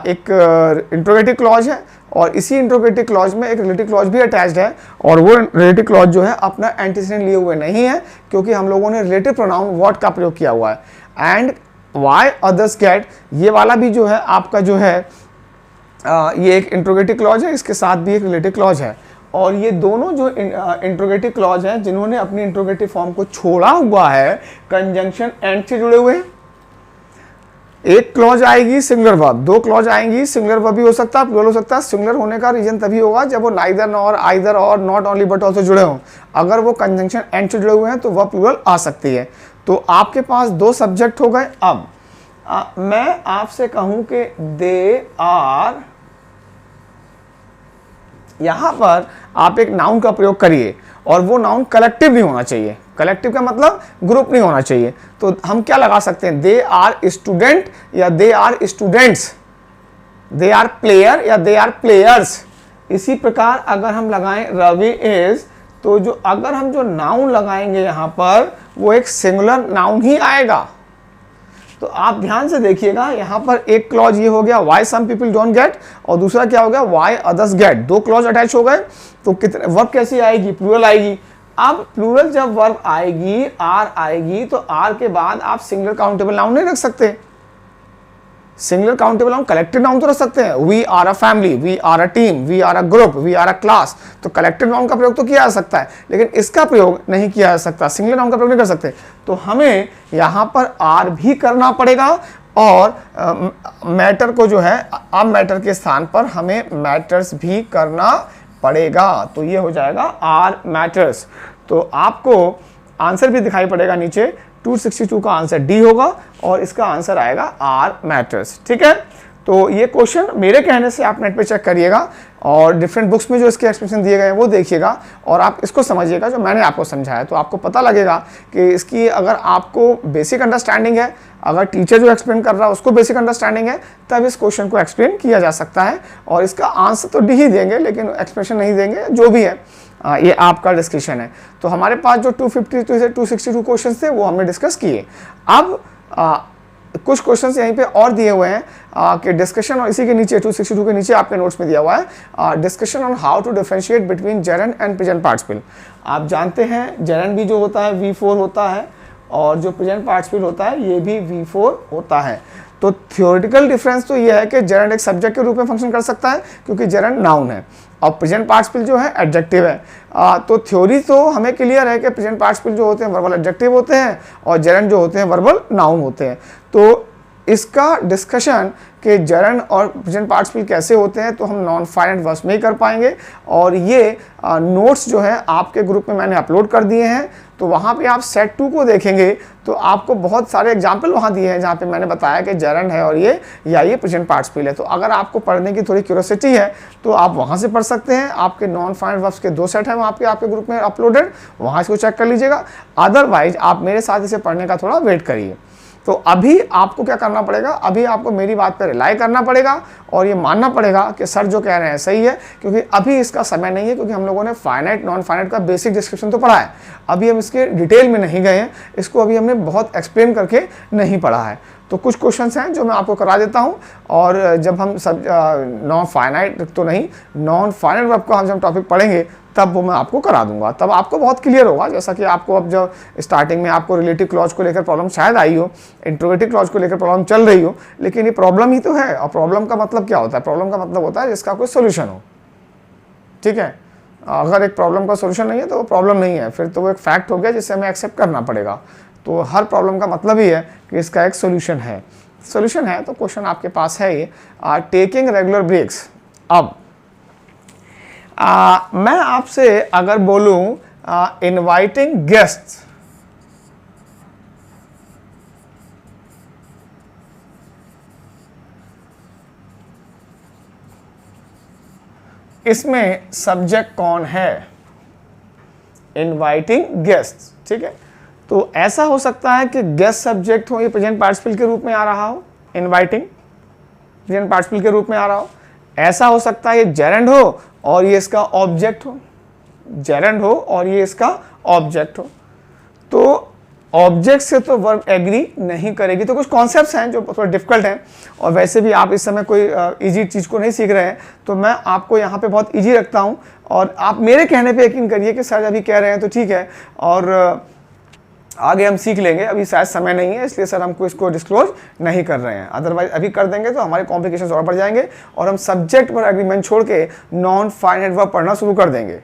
एक इंट्रोगेटिव क्लॉज है और इसी इंट्रोगेटिव क्लॉज में एक रिलेटिव क्लॉज भी अटैच्ड है, और वो रिलेटिव क्लॉज जो है अपना एंटीसीडेंट लिए हुए नहीं है, क्योंकि हम लोगों ने रिलेटिव प्रोनाउन व्हाट का प्रयोग किया हुआ है। एंड वाई अदर्स गेट, ये वाला भी जो है आपका जो है ये एक इंट्रोगेटिव क्लॉज है, इसके साथ भी एक रिलेटिव क्लॉज है। और ये दोनों जो इंट्रोगेटिव क्लॉज हैं जिन्होंने अपनी इंट्रोगेटिव फॉर्म को छोड़ा हुआ है, कंजंक्शन एंड से जुड़े हुए हैं। एक क्लॉज आएगी सिंगुलर वर्ब, दो क्लॉज आएंगी सिंगुलर वर्ब भी हो सकता है, प्लूरल हो सकता है। सिंगुलर होने का रीजन तभी होगा जब वो नाइदर नॉर, आइदर और, नॉट ओनली बट ऑल्सो जुड़े हों। अगर वो कंजंक्शन एंड से जुड़े हुए हैं तो वह प्लूरल आ सकती है। तो आपके पास दो सब्जेक्ट हो गए। अब मैं आपसे कहूं कि दे आर, यहां पर आप एक नाउन का प्रयोग करिए और वो नाउन कलेक्टिव नहीं होना चाहिए। कलेक्टिव का मतलब ग्रुप नहीं होना चाहिए। तो हम क्या लगा सकते हैं, दे आर स्टूडेंट या they are students, they are player या दे आर प्लेयर्स, इसी प्रकार अगर हम लगाएं रवि इज, तो जो अगर हम जो नाउन लगाएंगे यहाँ पर वो एक सिंगुलर नाउन ही आएगा। तो आप ध्यान से देखिएगा, यहाँ पर एक क्लॉज ये हो गया why some people don't get, और दूसरा क्या हो गया वाई अदर्स गेट। दो क्लॉज अटैच हो गए, तो कितने वर्ब कैसी आएगी, प्लूरल आएगी। अब प्लूरल जब वर्ब आएगी, आर आएगी, तो आर के बाद आप सिंगुलर काउंटेबल नाउन नहीं रख सकते। Singular countable noun collective noun तो रख सकते हैं, we are a family, we are a team, we are a group, we are a class. तो कलेक्टिव नाउन का प्रयोग तो किया जा सकता है, लेकिन इसका प्रयोग नहीं किया जा सकता, सिंगुलर नाउन का प्रयोग नहीं कर सकते। तो हमें यहाँ पर आर भी करना पड़ेगा, और मैटर को जो है, अब मैटर के स्थान पर हमें मैटर्स भी करना पड़ेगा। तो ये हो जाएगा आर मैटर्स। तो आपको आंसर भी दिखाई पड़ेगा नीचे, 262 का आंसर डी होगा और इसका आंसर आएगा आर मैटर्स। ठीक है, तो ये क्वेश्चन मेरे कहने से आप नेट पे चेक करिएगा और डिफरेंट बुक्स में जो इसके एक्सप्लेनेशन दिए गए हैं वो देखिएगा और आप इसको समझिएगा जो मैंने आपको समझाया। तो आपको पता लगेगा कि इसकी अगर आपको बेसिक अंडरस्टैंडिंग है, अगर टीचर जो एक्सप्लेन कर रहा है उसको बेसिक अंडरस्टैंडिंग है, तब इस क्वेश्चन को एक्सप्लेन किया जा सकता है। और इसका आंसर तो डी ही देंगे, लेकिन एक्सप्लेनेशन नहीं देंगे, जो भी है ये आपका डिस्कशन है। तो हमारे पास जो 252 से 262 क्वेश्चन थे वो हमने डिस्कस किए। अब कुछ क्वेश्चंस यहीं पे और दिए हुए हैं कि डिस्कशन, और इसी के नीचे 262 के नीचे आपके नोट्स में दिया हुआ है discussion on how to differentiate between gerund and present participle. आप जानते हैं जेरेंड भी जो होता है V4 होता है, और जो प्रेजेंट पार्टिसिपल होता है ये भी V4 होता है। तो थियोरेटिकल डिफरेंस तो ये है कि जेरेंड एक सब्जेक्ट के रूप में फंक्शन कर सकता है क्योंकि जेरेंड नाउन है, और प्रेजेंट पार्टिसिपल जो है एडजेक्टिव है। तो थ्योरी तो हमें क्लियर है कि प्रेजेंट पार्टिसिपल जो होते हैं वर्बल एडजेक्टिव होते हैं और जेरेंड जो होते हैं वर्बल नाउन होते हैं। तो इसका डिस्कशन कि जेरेंड और प्रेजेंट पार्टिसिपल कैसे होते हैं तो हम नॉन फाइनाइट वर्ब्स में ही कर पाएंगे, और ये नोट्स जो है आपके ग्रुप में मैंने अपलोड कर दिए हैं। तो वहाँ पे आप सेट 2 को देखेंगे तो आपको बहुत सारे एग्जाम्पल वहाँ दिए हैं जहाँ पे मैंने बताया कि जेरेंड है और ये या ये प्रेजेंट पार्टिसिपल है। तो अगर आपको पढ़ने की थोड़ी क्यूरियोसिटी है तो आप वहाँ से पढ़ सकते हैं। आपके नॉन फाइनाइट वर्ब्स के 2 सेट हैं वहाँ पे आपके ग्रुप में अपलोडेड, वहाँ इसको चेक कर लीजिएगा। अदरवाइज आप मेरे साथ इसे पढ़ने का थोड़ा वेट करिए। तो अभी आपको क्या करना पड़ेगा, अभी आपको मेरी बात पर रिलाई करना पड़ेगा और ये मानना पड़ेगा कि सर जो कह रहे हैं सही है, क्योंकि अभी इसका समय नहीं है, क्योंकि हम लोगों ने फाइनाइट नॉन फाइनाइट का बेसिक डिस्क्रिप्शन तो पढ़ा है, अभी हम इसके डिटेल में नहीं गए हैं, इसको अभी हमने बहुत एक्सप्लेन करके नहीं पढ़ा है। तो कुछ क्वेश्चंस हैं जो मैं आपको करा देता हूं, और जब हम सब नॉन फाइनाइट तो नहीं, नॉन फाइनाइट वर्ब का हम जब टॉपिक पढ़ेंगे तब वो मैं आपको करा दूंगा, तब आपको बहुत क्लियर होगा। जैसा कि आपको अब जब स्टार्टिंग में आपको रिलेटिव क्लॉज को लेकर प्रॉब्लम शायद आई हो, इंट्रोगेटिव क्लॉज को लेकर प्रॉब्लम चल रही हो, लेकिन ये प्रॉब्लम ही तो है। और प्रॉब्लम का मतलब क्या होता है, प्रॉब्लम का मतलब होता है जिसका कोई सोल्यूशन हो। ठीक है, अगर एक प्रॉब्लम का सोल्यूशन नहीं है तो वो प्रॉब्लम नहीं है, फिर तो वो एक फैक्ट हो गया जिसे हमें एक्सेप्ट करना पड़ेगा। तो हर प्रॉब्लम का मतलब ही है कि इसका एक सोल्यूशन है। सोल्यूशन है तो क्वेश्चन आपके पास है ये, टेकिंग रेगुलर ब्रेक्स। अब मैं आपसे अगर बोलूं इनवाइटिंग गेस्ट्स, इसमें सब्जेक्ट कौन है, इनवाइटिंग गेस्ट्स। ठीक है, तो ऐसा हो सकता है कि गेस्ट सब्जेक्ट हो, ये प्रेजेंट पार्टिसिपल के रूप में आ रहा हो, इनवाइटिंग प्रेजेंट पार्टिसिपल के रूप में आ रहा हो। ऐसा हो सकता है ये जेरेंड हो और ये इसका ऑब्जेक्ट हो, जेरेंड हो और ये इसका ऑब्जेक्ट हो। तो ऑब्जेक्ट से तो वर्ब एग्री नहीं करेगी। तो कुछ कॉन्सेप्ट्स हैं जो थोड़ा डिफिकल्ट हैं, और वैसे भी आप इस समय कोई इजी चीज़ को नहीं सीख रहे हैं, तो मैं आपको यहाँ पे बहुत इजी रखता हूँ, और आप मेरे कहने पे यकीन करिए कि सर अभी कह रहे हैं तो ठीक है, और आगे हम सीख लेंगे। अभी शायद समय नहीं है, इसलिए सर हमको इसको डिस्क्लोज नहीं कर रहे हैं, अदरवाइज अभी कर देंगे तो हमारे कॉम्प्लिकेशंस और बढ़ जाएंगे और हम सब्जेक्ट पर एग्रीमेंट छोड़ के नॉन फाइनाइट वर्ब पढ़ना शुरू कर देंगे।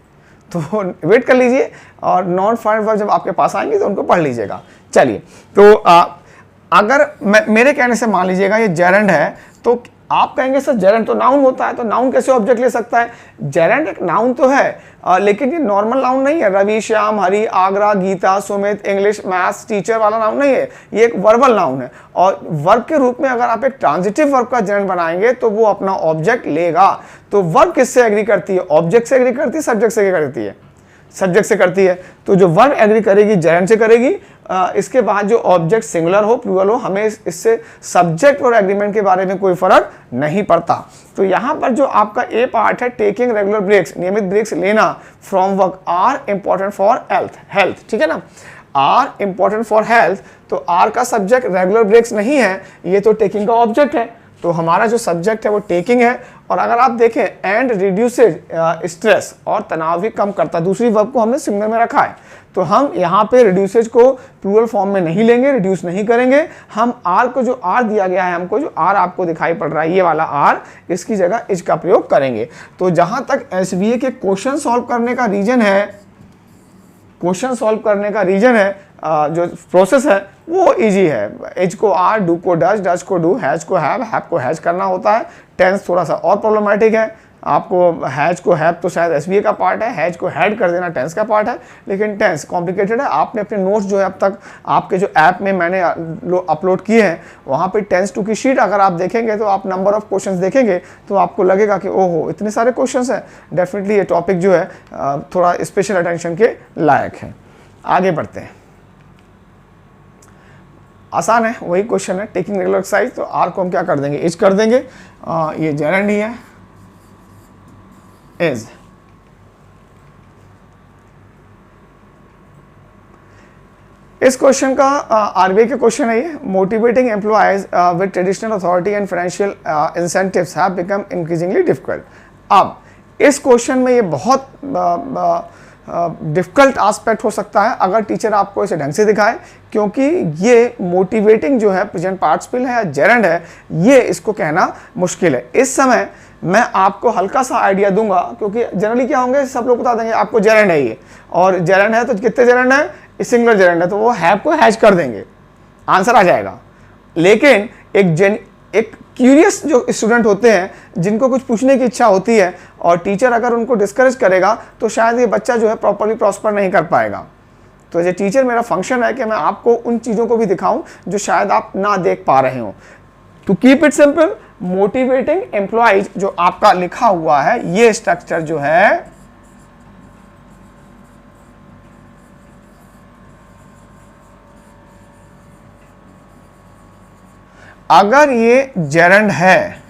तो वेट कर लीजिए, और नॉन फाइनाइट वर्ब जब आपके पास आएंगे तो उनको पढ़ लीजिएगा। चलिए, तो अगर मेरे कहने से मान लीजिएगा ये जेरेंड है, तो आप कहेंगे सर जेरेंड तो नाउन होता है, तो नाउन कैसे ऑब्जेक्ट ले सकता है। जेरेंड एक नाउन तो है, लेकिन ये नॉर्मल नाउन नहीं है। Ravi, Shyam, Hari, Agra, Geeta, Sumit, English, maths teacher वाला नाउन नहीं है, ये एक वर्बल नाउन है। और वर्ब के रूप में अगर आप एक ट्रांजिटिव वर्ब का जेरेंड बनाएंगे तो वो अपना ऑब्जेक्ट लेगा। तो वर्ब किससे एग्री करती है, ऑब्जेक्ट से एग्री करती है, सब्जेक्ट से एग्री करती है, सब्जेक्ट से करती है। तो जो वर्ब एग्री करेगी जेरेंड से करेगी, इसके बाद जो ऑब्जेक्ट सिंगुलर हो प्लूरल हो, हमें इससे सब्जेक्ट और एग्रीमेंट के बारे में कोई फर्क नहीं पड़ता। तो यहाँ पर जो आपका ए पार्ट है, टेकिंग रेगुलर ब्रेक्स, नियमित ब्रेक्स लेना from work are important for health, ठीक है ना, आर इंपॉर्टेंट फॉर हेल्थ। तो आर का सब्जेक्ट रेगुलर ब्रेक्स नहीं है, ये तो टेकिंग का ऑब्जेक्ट है, तो हमारा जो सब्जेक्ट है वो टेकिंग है। और अगर आप देखें एंड रिड्यूसेज स्ट्रेस, और तनाव भी कम करता, दूसरी वर्ब को हमने सिंगुलर में रखा है, तो हम यहाँ पे रिड्यूसेज को प्लूरल फॉर्म में नहीं लेंगे, रिड्यूस नहीं करेंगे, हम आर को, जो आर दिया गया है हमको, जो आर आपको दिखाई पड़ रहा है ये वाला आर, इसकी जगह इज का प्रयोग करेंगे। तो जहां तक एसबीए के क्वेश्चन सॉल्व करने का रीजन है, क्वेश्चन सॉल्व करने का रीजन है, जो प्रोसेस है वो इजी है। एज को आर, डू को डज, डज को डू, हैज को हैव को हैज करना होता है। टेंस थोड़ा सा और प्रॉब्लमेटिक है, आपको हैज को हैव तो शायद एसबीए का पार्ट है, हैज को हैड कर देना टेंस का पार्ट है, लेकिन टेंस कॉम्प्लिकेटेड है। आपने अपने नोट्स जो है अब तक आपके जो ऐप में मैंने अपलोड किए हैं, वहाँ पे टेंस 2 की शीट अगर आप देखेंगे तो आप नंबर ऑफ क्वेश्चंस देखेंगे तो आपको लगेगा कि ओहो इतने सारे क्वेश्चंस हैं। डेफिनेटली ये टॉपिक जो है थोड़ा स्पेशल अटेंशन के लायक है। आगे बढ़ते हैं, आसान है, वही क्वेश्चन है, टेकिंग रेगुलर एक्सरसाइज। तो आर को हम क्या कर देंगे, इज कर देंगे, ये जेरेंड ही है, इज। इस क्वेश्चन का आरबीआई के क्वेश्चन है ये, motivating employees with traditional authority and financial incentives have become increasingly difficult. अब इस क्वेश्चन में ये बहुत डिफिकल्ट एस्पेक्ट हो सकता है अगर टीचर आपको इसे ढंग से दिखाए, क्योंकि ये मोटिवेटिंग जो है प्रेजेंट पार्टिसिपल है या जेरेंड है, ये इसको कहना मुश्किल है। इस समय मैं आपको हल्का सा आइडिया दूंगा, क्योंकि जनरली क्या होंगे, सब लोग बता देंगे आपको जेरेंड है ये, और जेरेंड है तो कितने जेरेंड है, सिंगुलर जेरेंड है, तो वो हैव को हैज कर देंगे, आंसर आ जाएगा। लेकिन एक क्यूरियस जो स्टूडेंट होते हैं, जिनको कुछ पूछने की इच्छा होती है, और टीचर अगर उनको डिस्करेज करेगा तो शायद ये बच्चा जो है प्रॉपरली प्रॉस्पर नहीं कर पाएगा। तो ये टीचर मेरा फंक्शन है कि मैं आपको उन चीज़ों को भी दिखाऊं जो शायद आप ना देख पा रहे हो। To keep it simple, motivating employees जो आपका लिखा हुआ है, ये स्ट्रक्चर जो है अगर ये जेरेंड है,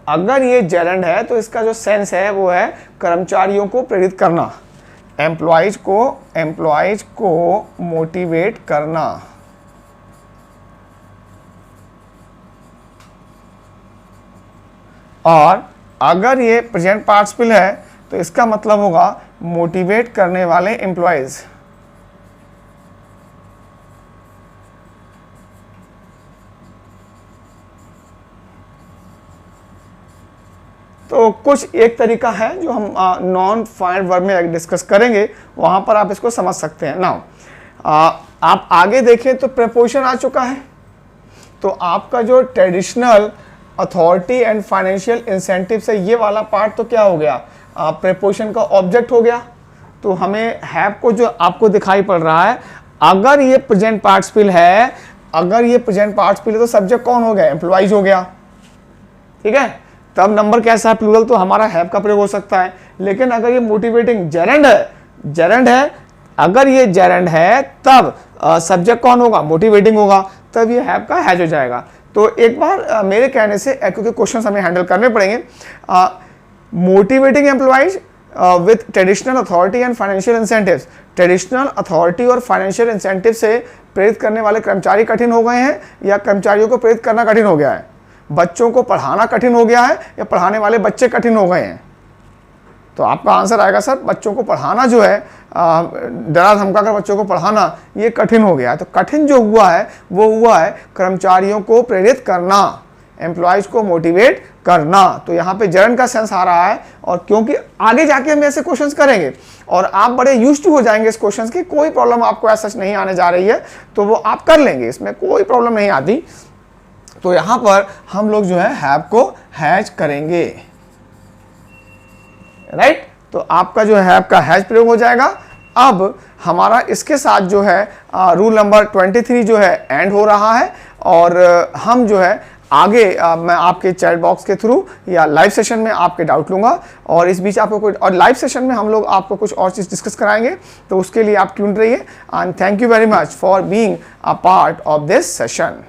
अगर ये जेरेंड है तो इसका जो सेंस है वो है कर्मचारियों को प्रेरित करना, एम्प्लॉइज को मोटिवेट करना। और अगर ये प्रेजेंट पार्टिसिपल है तो इसका मतलब होगा मोटिवेट करने वाले एम्प्लॉइज। तो कुछ एक तरीका है जो हम नॉन फाइंड वर्ब में डिस्कस करेंगे, वहां पर आप इसको समझ सकते हैं। नाउ आप आगे देखें तो प्रेपोजिशन आ चुका है, तो आपका जो traditional authority and financial incentive से ये वाला पार्ट तो क्या हो गया, प्रेपोजिशन का ऑब्जेक्ट हो गया। तो हमें हैव को जो आपको दिखाई पड़ रहा है, अगर ये प्रेजेंट पार्टिसिपल है, अगर ये प्रेजेंट पार्टिसिपल है तो सब्जेक्ट कौन हो गया, एम्प्लॉइज हो गया, ठीक है। तब नंबर कैसा है, प्लूरल, तो हमारा हैव का प्रयोग हो सकता है। लेकिन अगर ये मोटिवेटिंग जेरेंड है, अगर ये जेरेंड है तब सब्जेक्ट कौन होगा, मोटिवेटिंग होगा, तब ये हैव का हैज हो जाएगा। तो एक बार मेरे कहने से, क्योंकि क्वेश्चन हमें हैंडल करने पड़ेंगे, motivating employees with traditional authority and financial incentives, traditional authority और फाइनेंशियल इंसेंटिव से प्रेरित करने वाले कर्मचारी कठिन हो गए हैं, या कर्मचारियों को प्रेरित करना कठिन हो गया है, बच्चों को पढ़ाना कठिन हो गया है, या पढ़ाने वाले बच्चे कठिन हो गए हैं। तो आपका आंसर आएगा सर, बच्चों को पढ़ाना जो है, डरा धमका कर बच्चों को पढ़ाना, ये कठिन हो गया है। तो कठिन जो हुआ है वो हुआ है कर्मचारियों को प्रेरित करना, एम्प्लॉइज को मोटिवेट करना। तो यहाँ पे जेरेंड का सेंस आ रहा है, और क्योंकि आगे जाके हम ऐसे क्वेश्चंस करेंगे और आप बड़े यूज्ड टू हो जाएंगे इस क्वेश्चंस की, कोई प्रॉब्लम आपको ऐसा नहीं आने जा रही है, तो वो आप कर लेंगे, इसमें कोई प्रॉब्लम नहीं आती। तो यहां पर हम लोग जो है हैव को हैज करेंगे, राइट। तो आपका जो हैव का हैज प्रयोग हो जाएगा। अब हमारा इसके साथ जो है रूल नंबर 23 जो है एंड हो रहा है, और हम जो है आगे मैं आपके चैट बॉक्स के थ्रू या लाइव सेशन में आपके डाउट लूँगा, और इस बीच आपको कोई और लाइव सेशन में हम लोग आपको कुछ और चीज़ डिस्कस कराएंगे, तो उसके लिए आप ट्यून्ड रहिए। And thank you very much for being a part of this session.